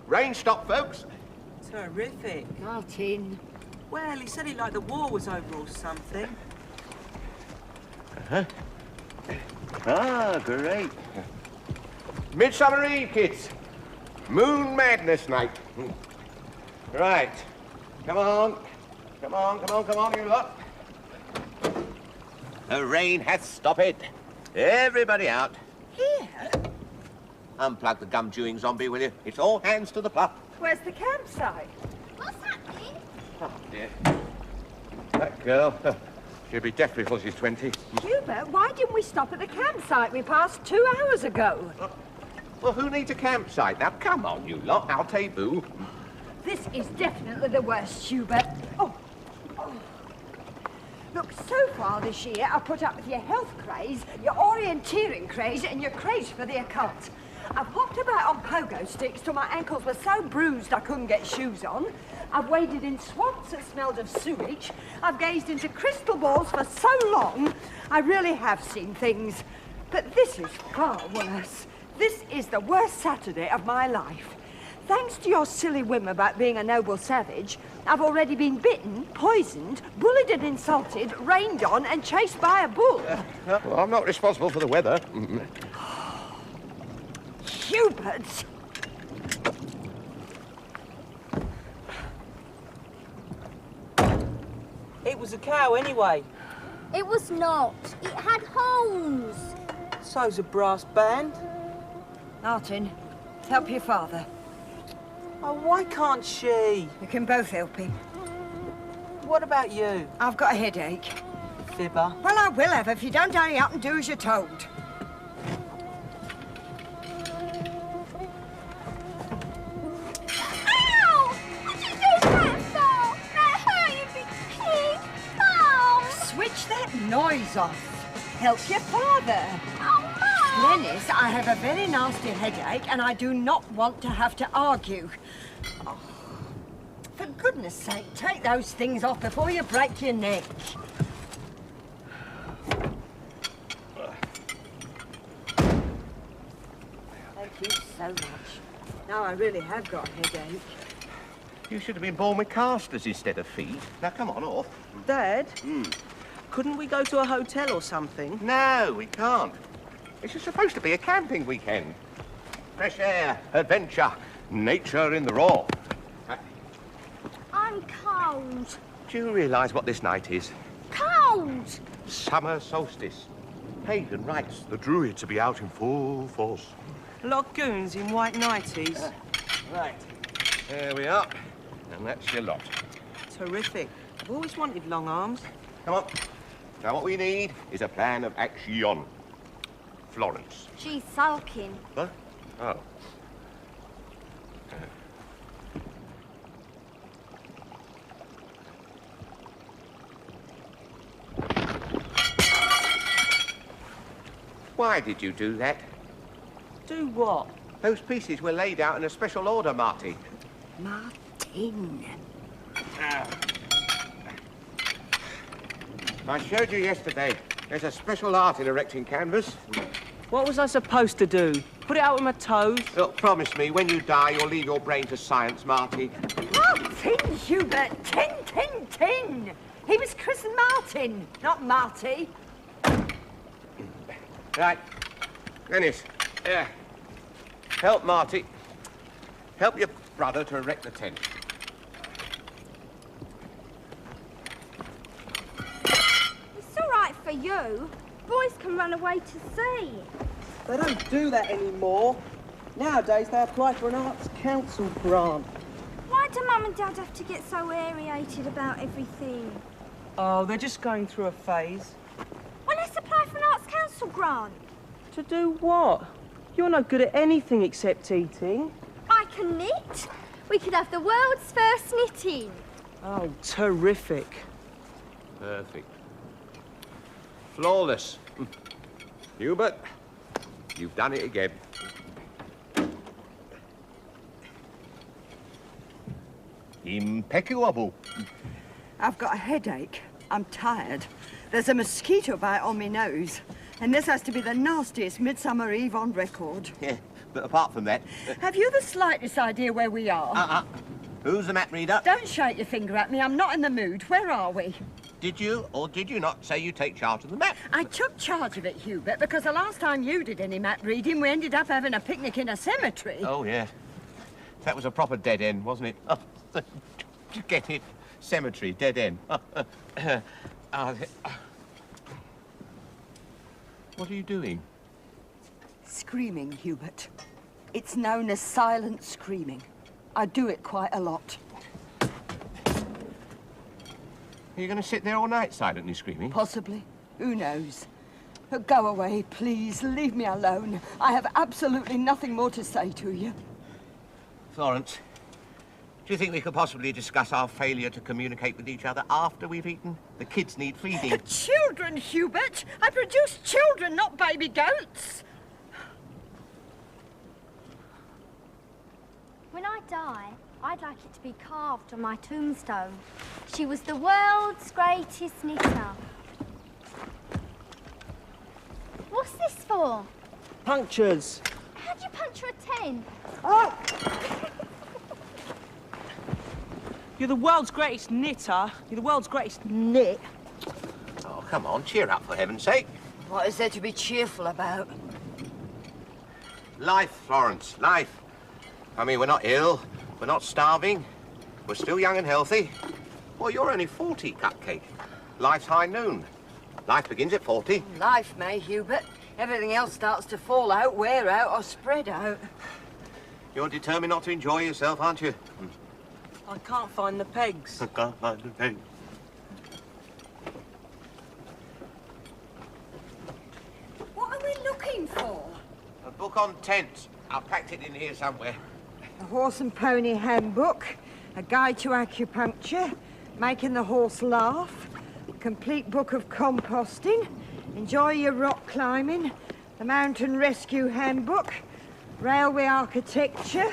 Rain stop, folks. Terrific. Martin. Well, he said he liked the war was over or something. Uh-huh. Ah, great. Midsummer Eve, kids. Moon madness night. Right. Come on. Come on, come on, come on, you lot. The rain hath stopped. Everybody out. Here? Unplug the gum-chewing zombie, will you? It's all hands to the plough. Where's the campsite? What's happening? Oh, dear. That girl, she'll be deaf before she's 20. Hubert, why didn't we stop at the campsite we passed 2 hours ago? Well, who needs a campsite? Now, come on, you lot. I'll taboo. This is definitely the worst, Hubert. Oh. Look, so far this year, I've put up with your health craze, your orienteering craze, and your craze for the occult. I've hopped about on pogo sticks till my ankles were so bruised I couldn't get shoes on. I've waded in swamps that smelled of sewage. I've gazed into crystal balls for so long. I really have seen things. But this is far worse. This is the worst Saturday of my life. Thanks to your silly whim about being a noble savage, I've already been bitten, poisoned, bullied and insulted, rained on, and chased by a bull. Well, I'm not responsible for the weather. Hubert! It was a cow anyway. It was not. It had holes. So's a brass band. Martin, help your father. Oh, why can't she? You can both help him. What about you? I've got a headache. Fibber. Well, I will have if you don't hurry up and do as you're told. Ow! What did you do that for? That hurt, you big pig. Mum! Switch that noise off. Help your father. Oh, Mum! Dennis, I have a very nasty headache and I do not want to have to argue. Oh, for goodness sake, take those things off before you break your neck. Thank you so much. Now I really have got a headache. You should have been born with casters instead of feet. Now, come on, off. Dad? Couldn't we go to a hotel or something? No, we can't. This is supposed to be a camping weekend. Fresh air, adventure, nature in the raw. I'm cold. Do you realise what this night is? Cold! Summer solstice. Pagan rites the druids to be out in full force. Goons in white nighties. Right. There we are. And that's your lot. Terrific. I've always wanted long arms. Come on. Now, what we need is a plan of action. Florence. She's sulking. What? Oh. Why did you do that? Do what? Those pieces were laid out in a special order, Marty. Martin. I showed you yesterday. There's a special art in erecting canvas. What was I supposed to do? Put it out with my toes? Look, promise me, when you die, you'll leave your brain to science, Marty. Martin, Hubert. Tin. He was christened Martin, not Marty. Right. Dennis, help Marty. Help your brother to erect the tent. It's all right for you. Boys can run away to sea. They don't do that anymore. Nowadays, they apply for an Arts Council grant. Why do Mum and Dad have to get so aerated about everything? Oh, they're just going through a phase. Well, let's apply for an Arts Council grant. To do what? You're not good at anything except eating. I can knit. We could have the world's first knitting. Oh, terrific. Perfect. Flawless. Hubert, you've done it again. Impeccable. I've got a headache. I'm tired. There's a mosquito bite on my nose. And this has to be the nastiest Midsummer Eve on record. Yeah, but apart from that... Have you the slightest idea where we are? Who's the map reader? Don't shake your finger at me. I'm not in the mood. Where are we? Did you or did you not say you take charge of the map? I took charge of it, Hubert, because the last time you did any map reading, we ended up having a picnic in a cemetery. Oh, yeah. That was a proper dead end, wasn't it? Oh, you get it? Cemetery, dead end. What are you doing? Screaming, Hubert. It's known as silent screaming. I do it quite a lot. Are you going to sit there all night silently screaming? Possibly. Who knows? But go away, please. Leave me alone. I have absolutely nothing more to say to you. Florence, do you think we could possibly discuss our failure to communicate with each other after we've eaten? The kids need feeding. Children, Hubert! I produce children, not baby goats! When I die, I'd like it to be carved on my tombstone. She was the world's greatest knitter. What's this for? Punctures. How'd you puncture a 10? Oh! You're the world's greatest knitter. You're the world's greatest knit. Oh, come on, cheer up, for heaven's sake. What is there to be cheerful about? Life, Florence, life. I mean, we're not ill, we're not starving, we're still young and healthy. Well, you're only 40, Cupcake. Life's high noon. Life begins at 40. Life may, Hubert. Everything else starts to fall out, wear out, or spread out. You're determined not to enjoy yourself, aren't you? I can't find the pegs. I can't find the thing. What are we looking for? A book on tents. I packed it in here somewhere. A horse and pony handbook, a guide to acupuncture, making the horse laugh, a complete book of composting, enjoy your rock climbing, the mountain rescue handbook, railway architecture,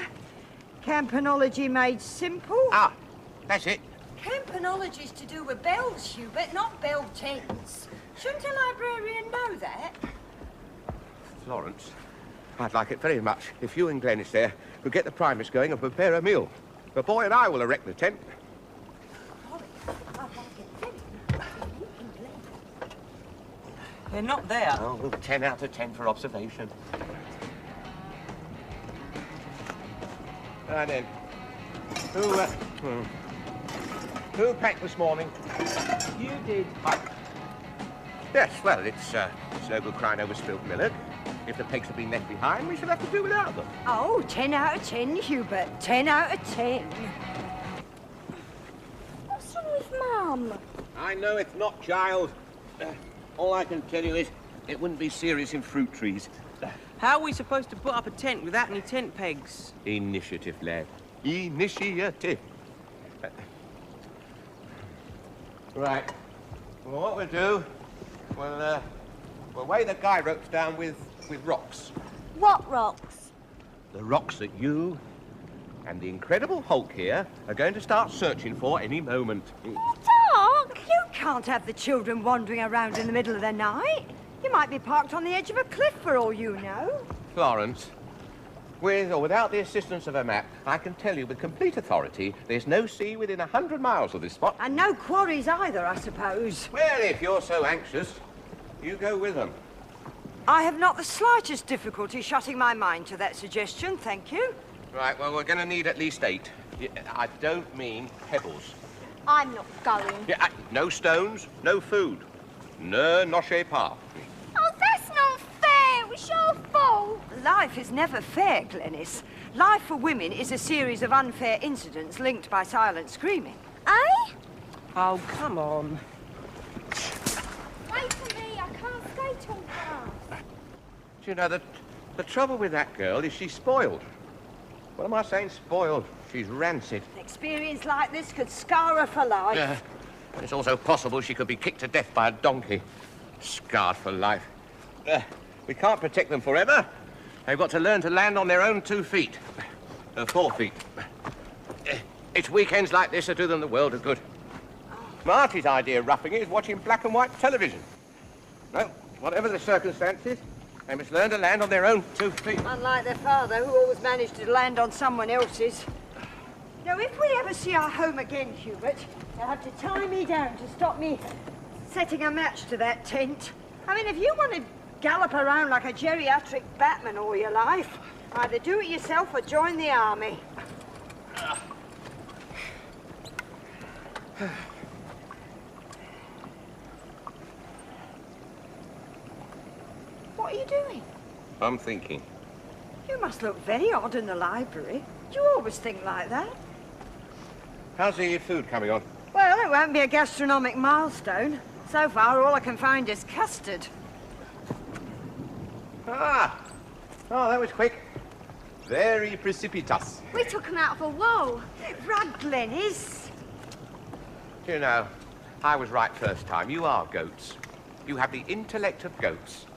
campanology made simple. Ah, that's it. Campanology's to do with bells, Hubert, not bell tents. Shouldn't a librarian know that? Florence, I'd like it very much if you and Glennis there could get the primus going and prepare a meal. The boy and I will erect the tent. They're not there. Oh, well, 10 out of 10 for observation. Right then. Who packed this morning? You did. Yes, well, it's no good crying over spilt milk. If the pegs have been left behind, we shall have to do without them. Oh, 10 out of 10, Hubert. 10 out of 10. What's wrong with Mum? I know it's not, child. All I can tell you is it wouldn't be serious in fruit trees. How are we supposed to put up a tent without any tent pegs? Initiative, lad. Initiative. Right. Well, what we'll do, we'll weigh the guy ropes down with rocks. What rocks? The rocks that you and the Incredible Hulk here are going to start searching for any moment. Doc, you can't have the children wandering around in the middle of the night. You might be parked on the edge of a cliff for all you know. Florence, with or without the assistance of a map, I can tell you with complete authority there's no sea within 100 miles of this spot. And no quarries either, I suppose. Well, if you're so anxious, you go with them. I have not the slightest difficulty shutting my mind to that suggestion, thank you. Right, well, we're going to need at least 8. I don't mean pebbles. I'm not going. Yeah, no stones, no food. Ne noche pas. Oh, that's not fair. It's your fault. Life is never fair, Glennis. Life for women is a series of unfair incidents linked by silent screaming. Eh? Oh, come on. Wait for me. I can't skate on grass. Do you know, the trouble with that girl is she's spoiled. What am I saying? Spoiled. She's rancid. An experience like this could scar her for life. Yeah. And it's also possible she could be kicked to death by a donkey. Scarred for life. We can't protect them forever. They've got to learn to land on their own 2 feet. 4 feet. It's weekends like this that do them the world of good. Marty's idea of roughing it is watching black and white television. Well, whatever the circumstances, they must learn to land on their own 2 feet. Unlike their father, who always managed to land on someone else's. Now, if we ever see our home again, Hubert, you'll have to tie me down to stop me setting a match to that tent. I mean, if you want to gallop around like a geriatric Batman all your life, either do it yourself or join the army. What are you doing? I'm thinking. You must look very odd in the library. You always think like that. How's the food coming on? Well, it won't be a gastronomic milestone. So far, all I can find is custard. Ah! Oh, that was quick. Very precipitous. We took him out of a wall. Rug, Glenys. Do you know, I was right first time. You are goats. You have the intellect of goats.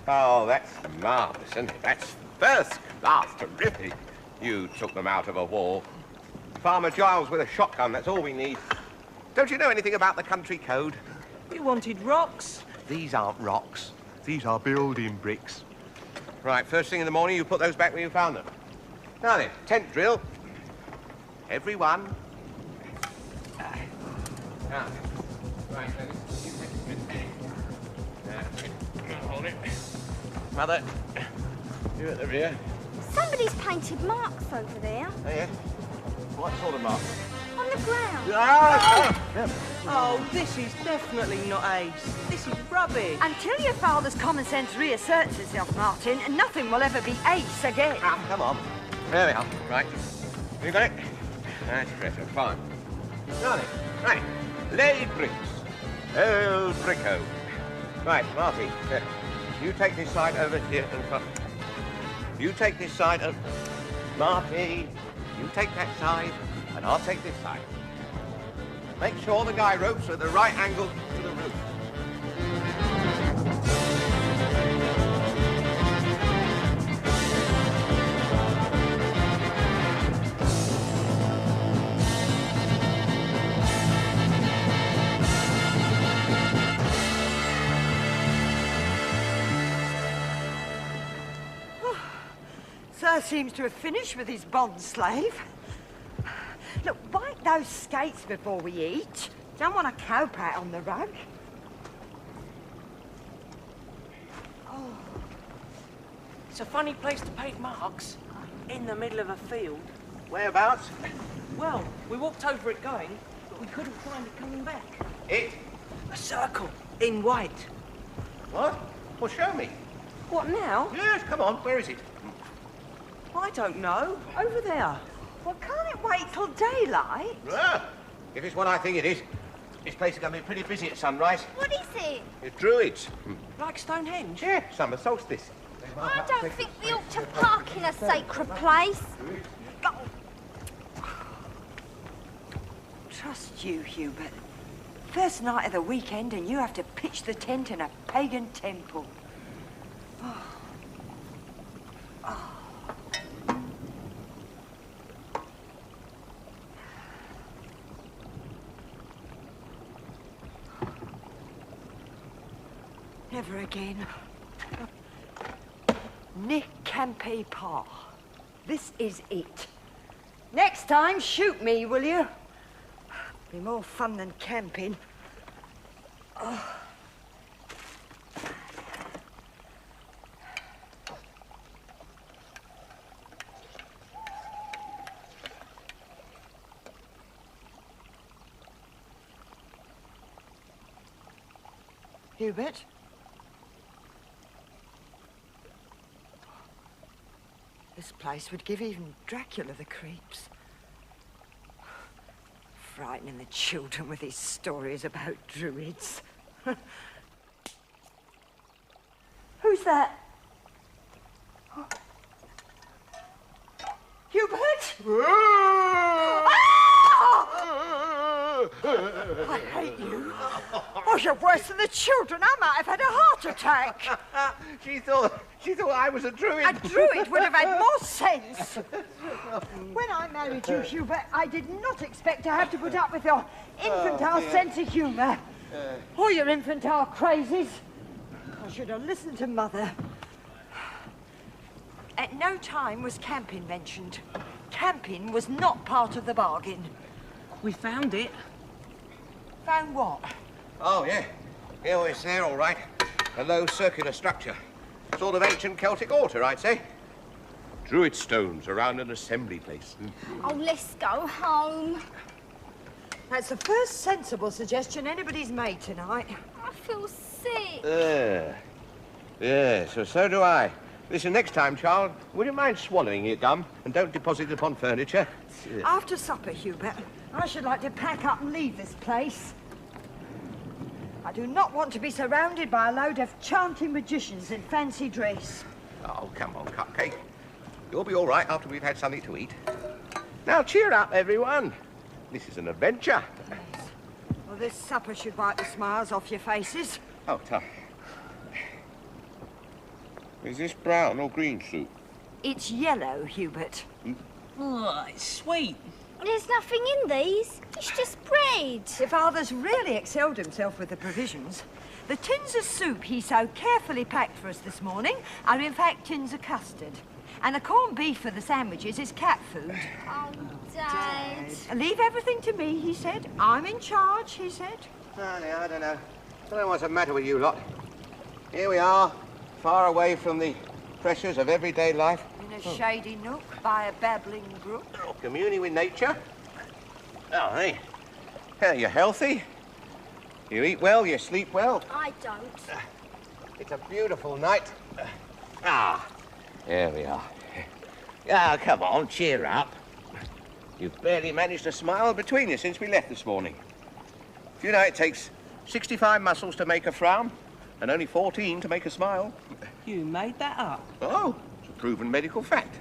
Oh, that's marvellous, isn't it? That's first class, terrific. You took them out of a wall. Farmer Giles with a shotgun, that's all we need. Don't you know anything about the country code? You wanted rocks? These aren't rocks. These are building bricks. Right, first thing in the morning, you put those back where you found them. Now then, tent drill. Everyone. Now, right, hold it. Mother, you at the rear. Somebody's painted marks over there. Oh, yeah? What sort of mark? On the ground. Oh, this is definitely not ace. This is rubbish. Until your father's common sense reasserts itself, Martin, nothing will ever be ace again. Come on. There we are. Right. You got it? That's better. Fine. Got it. Right. Laid bricks. El bricko. Right, Marty. You take this side over here and front. You take this side and... Marty, you take that side and I'll take this side. Make sure the guy ropes are at the right angle to the roof. Sir seems to have finished with his bond slave. Look, wipe those skates before we eat. Don't want a cow pat on the rug. Oh. It's a funny place to paint marks. In the middle of a field. Whereabouts? Well, we walked over it going, but we couldn't find it coming back. It? A circle in white. What? Well, show me. What now? Yes, come on. Where is it? I don't know. Over there. Well, can't it wait till daylight? Ah, if it's what I think it is, this place is going to be pretty busy at sunrise. What is it? It's druids. Like Stonehenge? Yeah, summer solstice. I don't think we ought to park in a sacred place. Trust you, Hubert. First night of the weekend and you have to pitch the tent in a pagan temple. Oh. Oh. Never again. Nick Campe Pa. This is it. Next time, shoot me, will you? Be more fun than camping. Oh. Hubert? This place would give even Dracula the creeps. Frightening the children with his stories about druids. Who's that? I hate you. Oh, you're worse than the children. I might have had a heart attack. She thought I was a druid. A druid would have had more sense. When I married you, Hubert, I did not expect to have to put up with your infantile sense of humour. Or your infantile crazes. I should have listened to Mother. At no time was camping mentioned. Camping was not part of the bargain. We found it. Found what? Oh, yeah. Yeah, well, it's there, all right. A low circular structure. Sort of ancient Celtic altar, I'd say. Druid stones around an assembly place. Oh, let's go home. That's the first sensible suggestion anybody's made tonight. I feel sick. Yeah, so do I. Listen, next time, child, would you mind swallowing your gum and don't deposit it upon furniture? After supper, Hubert, I should like to pack up and leave this place. I do not want to be surrounded by a load of chanting magicians in fancy dress. Oh, come on, Cupcake. You'll be all right after we've had something to eat. Now, cheer up, everyone. This is an adventure. Yes. Well, this supper should wipe the smiles off your faces. Oh, tough. Is this brown or green soup? It's yellow, Hubert. Oh, it's sweet. There's nothing in these. It's just bread. Your father's really excelled himself with the provisions. The tins of soup he so carefully packed for us this morning are in fact tins of custard. And the corned beef for the sandwiches is cat food. Oh, Dad. Leave everything to me, he said. I'm in charge, he said. Oh, yeah, I don't know. I don't know what's the matter with you lot. Here we are, far away from the pressures of everyday life. In a shady nook by a babbling brook. Communing with nature. Oh, hey. You're healthy. You eat well, you sleep well. I don't. It's a beautiful night. Here we are. Ah, come on, cheer up. You've barely managed to smile between you since we left this morning. You know, it takes 65 muscles to make a frown and only 14 to make a smile. You made that up. Oh, it's a proven medical fact.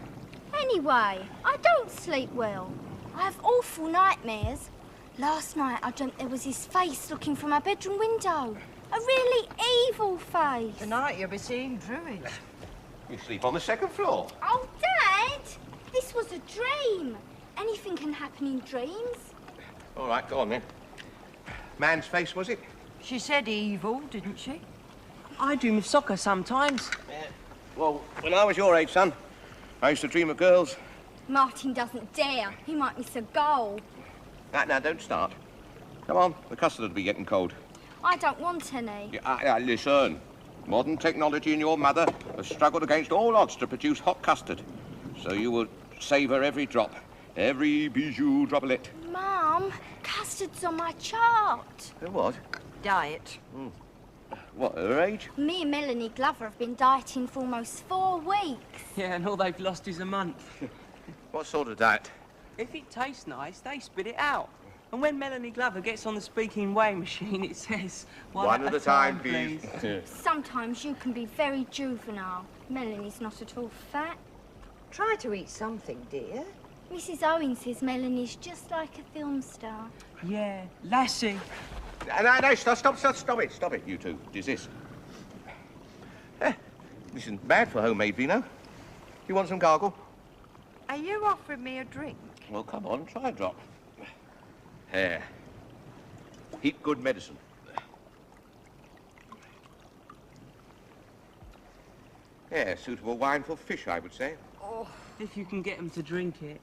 Anyway, I don't sleep well. I have awful nightmares. Last night I dreamt there was his face looking from my bedroom window. A really evil face. Tonight you'll be seeing druids. You sleep on the second floor. Oh, Dad! This was a dream. Anything can happen in dreams. All right, go on then. Man's face, was it? She said evil, didn't she? I dream of soccer sometimes. Yeah. Well, when I was your age, son, I used to dream of girls. Martin doesn't dare. He might miss a goal. Now, don't start. Come on, the custard will be getting cold. I don't want any. Yeah, listen. Modern technology and your mother have struggled against all odds to produce hot custard. So you will savour every drop, every bijou droplet. Mum, custard's on my chart. What? Diet. What, her age? Me and Melanie Glover have been dieting for almost 4 weeks. Yeah, and all they've lost is a month. What sort of diet? If it tastes nice, they spit it out. And when Melanie Glover gets on the speaking weighing machine, it says, One at a time, please. Sometimes you can be very juvenile. Melanie's not at all fat. Try to eat something, dear. Mrs. Owen says Melanie's just like a film star. Yeah, Lassie. No, stop it, you two. Desist. This isn't bad for homemade vino. You want some gargle? Are you offering me a drink? Well, come on, try a drop. Here. Heat good medicine. Yeah, suitable wine for fish, I would say. Oh, If you can get them to drink it.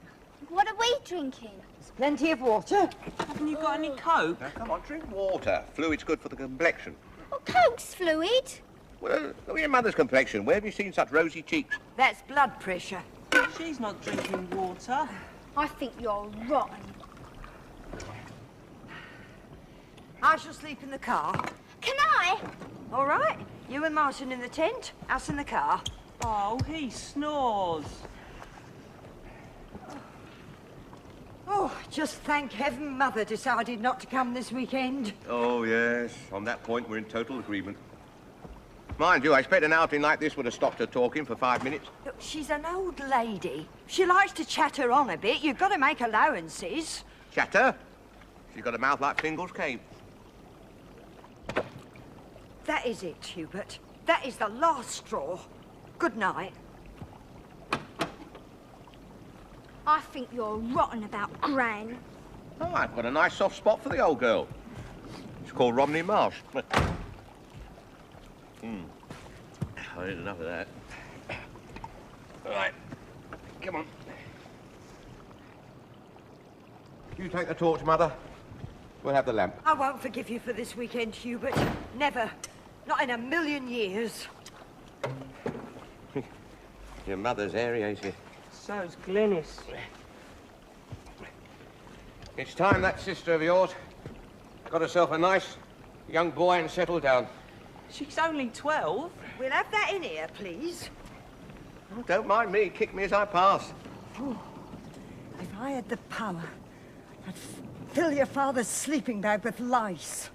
What are we drinking? there's plenty of water. Haven't you got any Coke? Now, come on, drink water. Fluid's good for the complexion. Well, Coke's fluid. Well, look at your mother's complexion. Where have you seen such rosy cheeks? That's blood pressure. She's not drinking water. I think you're rotten. I shall sleep in the car. Can I? All right. You and Martin in the tent, us in the car. Oh, he snores. Oh, just thank heaven Mother decided not to come this weekend. Oh, yes. On that point, we're in total agreement. Mind you, I expect an outing like this would have stopped her talking for 5 minutes. Look, she's an old lady. She likes to chatter on a bit. You've got to make allowances. Chatter? She's got a mouth like Fingal's cane. That is it, Hubert. That is the last straw. Good night. I think you're rotten about Gran. Oh, I've got a nice soft spot for the old girl. It's called Romney Marsh. I need enough of that. All right, come on. You take the torch, Mother. We'll have the lamp. I won't forgive you for this weekend, Hubert. Never. Not in a million years. Your mother's airy, ain't she? So's Glenys. It's time that sister of yours got herself a nice young boy and settled down. She's only 12. We'll have that in here, please. Oh, don't mind me. Kick me as I pass. Oh, if I had the power, I'd fill your father's sleeping bag with lice.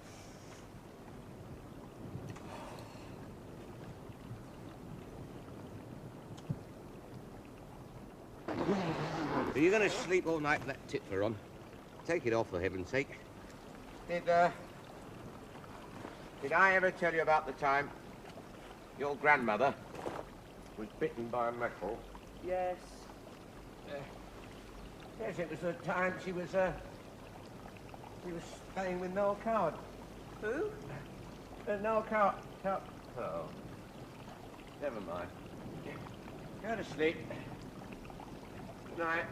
Are you going to sleep all night with that titler on? Take it off, for heaven's sake. Did I ever tell you about the time your grandmother was bitten by a meckerel? Yes. Yes, it was the time she was staying with Noel Coward. Who? Noel Coward. Oh, never mind. Go to sleep. Good night.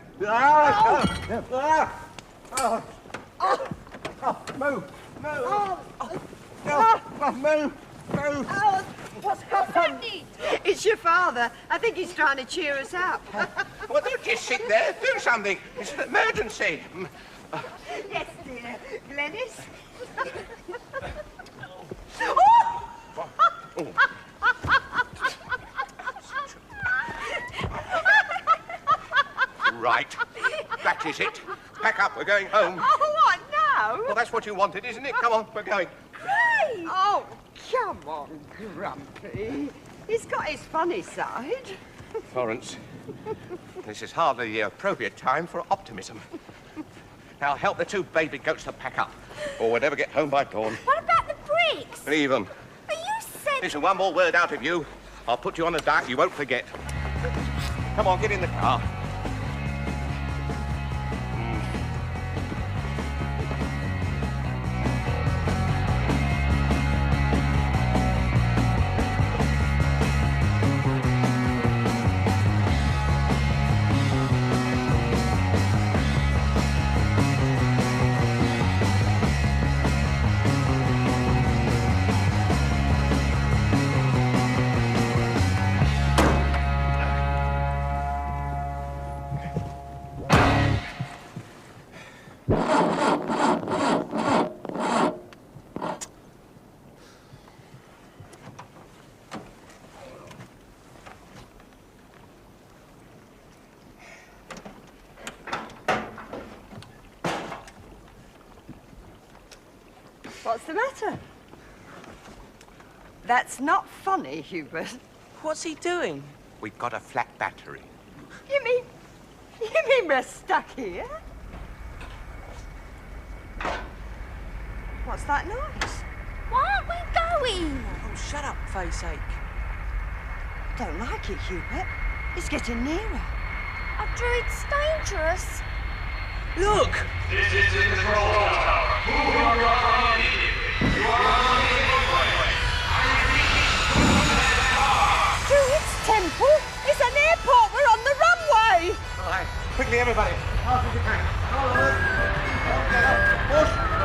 Move! Move! What's happened? It's your father. I think he's trying to cheer us up. Well, don't just sit there. Do something. It's an emergency. Yes, dear. Glenys? Right. That is it. Pack up. We're going home. Oh, what now? Well, that's what you wanted, isn't it? Come on, we're going. Great! Oh, come on, Grumpy. He's got his funny side. Florence, this is hardly the appropriate time for optimism. Now help the two baby goats to pack up, or we'll never get home by dawn. What about the bricks? Leave them. But you said... Listen, one more word out of you, I'll put you on the diet you won't forget. Come on, get in the car. What's the matter? That's not funny, Hubert. What's he doing? We've got a flat battery. You mean we're stuck here? What's that noise? Why aren't we going? Oh, shut up, faceache. Don't like it, Hubert. It's getting nearer. A druid's dangerous. Look! This is the control tower. Move your truck immediately. You are on the runway. I repeat, Druid's temple? It's an airport. We're on the runway. All right, quickly, everybody. Fast as you can. Push.